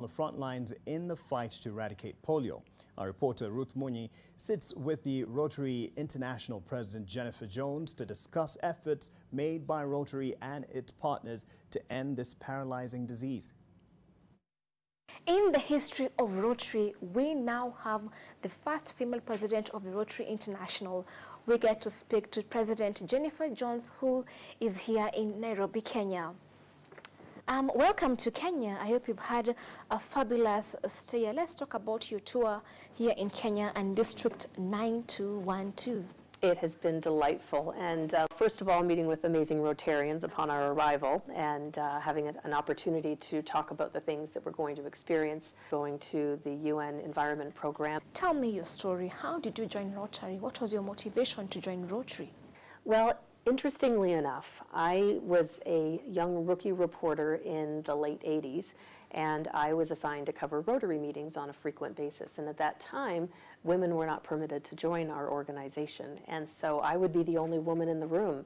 On the front lines in the fight to eradicate polio. Our reporter Ruth Munyi sits with the Rotary International President Jennifer Jones to discuss efforts made by Rotary and its partners to end this paralyzing disease. In the history of Rotary, we now have the first female president of the Rotary International. We get to speak to President Jennifer Jones, who is here in Nairobi, Kenya. Welcome to Kenya. I hope you've had a fabulous stay. Let's talk about your tour here in Kenya and District 9212. It has been delightful, and first of all, meeting with amazing Rotarians upon our arrival and having an opportunity to talk about the things that we're going to experience going to the UN Environment Program. Tell me your story. How did you join Rotary? What was your motivation to join Rotary? Well, interestingly enough, I was a young rookie reporter in the late 80s, and I was assigned to cover Rotary meetings on a frequent basis. And at that time, women were not permitted to join our organization, and so I would be the only woman in the room.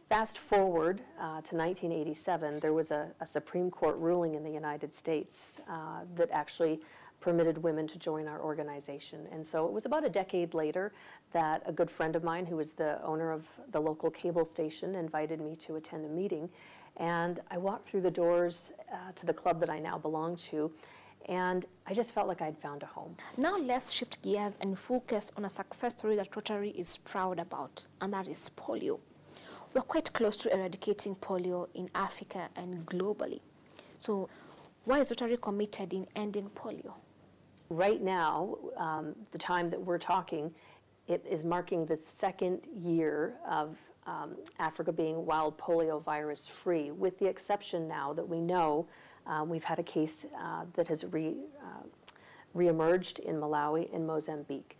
Fast forward to 1987, there was a Supreme Court ruling in the United States that actually permitted women to join our organization. And so it was about a decade later that a good friend of mine, who was the owner of the local cable station, invited me to attend a meeting. And I walked through the doors to the club that I now belong to, and I just felt like I'd found a home. Now let's shift gears and focus on a success story that Rotary is proud about, and that is polio. We're quite close to eradicating polio in Africa and globally. So why is Rotary committed in ending polio? Right now, the time that we're talking, it is marking the second year of Africa being wild polio virus free, with the exception now that we know we've had a case that has reemerged in Malawi and Mozambique.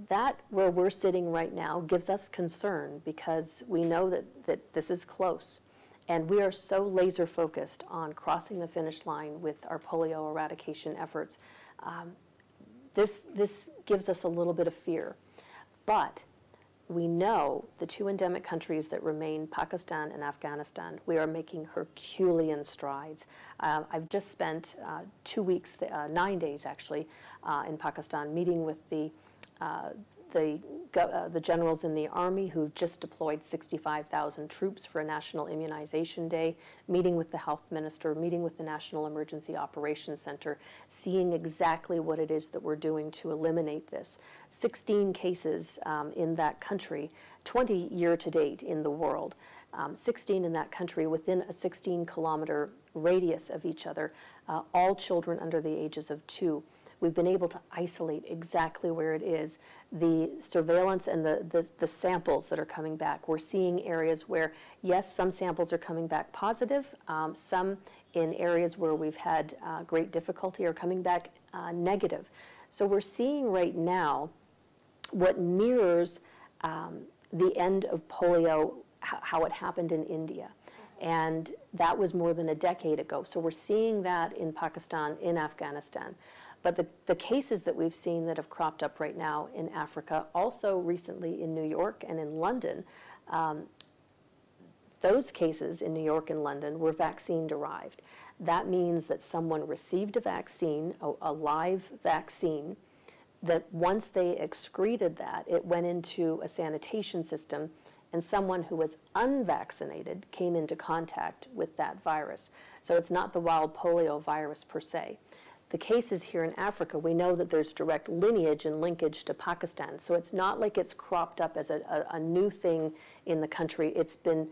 That, where we're sitting right now, gives us concern because we know that this is close. And we are so laser focused on crossing the finish line with our polio eradication efforts. This gives us a little bit of fear. But we know the two endemic countries that remain, Pakistan and Afghanistan, we are making Herculean strides. I've just spent 2 weeks, 9 days actually, in Pakistan, meeting with the generals in the army who just deployed 65,000 troops for a national immunization day, meeting with the health minister, meeting with the National Emergency Operations Center, seeing exactly what it is that we're doing to eliminate this. 16 cases in that country, 20 year to date in the world, 16 in that country within a 16-kilometer radius of each other, all children under the ages of 2. We've been able to isolate exactly where it is. The surveillance and the samples that are coming back, we're seeing areas where, yes, some samples are coming back positive, some in areas where we've had great difficulty are coming back negative. So we're seeing right now what mirrors the end of polio, how it happened in India. And that was more than a decade ago. So we're seeing that in Pakistan, in Afghanistan. But the cases that we've seen that have cropped up right now in Africa, also recently in New York and in London, those cases in New York and London were vaccine-derived. That means that someone received a vaccine, a live vaccine, that once they excreted that, it went into a sanitation system, and someone who was unvaccinated came into contact with that virus. So it's not the wild polio virus per se. The cases here in Africa, we know that there's direct lineage and linkage to Pakistan. So it's not like it's cropped up as a new thing in the country. It's been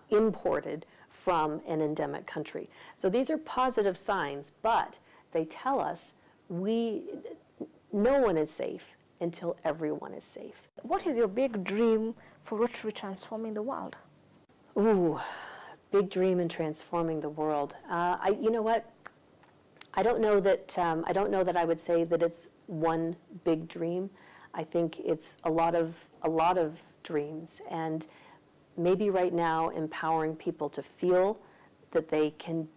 imported from an endemic country. So these are positive signs, but they tell us no one is safe until everyone is safe. What is your big dream for Rotary transforming the world? Ooh, big dream in transforming the world. You know what? I don't know that I would say that it's one big dream. I think it's a lot of dreams, and maybe right now empowering people to feel that they can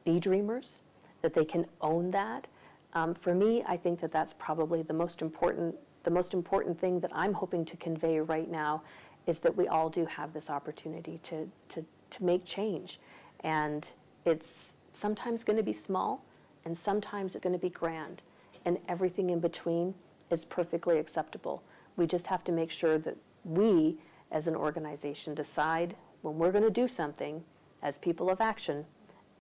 be dreamers, that they can own that. For me, I think that that's probably the most important thing that I'm hoping to convey right now, is that we all do have this opportunity to make change, and it's sometimes going to be small, and sometimes it's going to be grand, and everything in between is perfectly acceptable. We just have to make sure that we, as an organization, decide when we're going to do something as people of action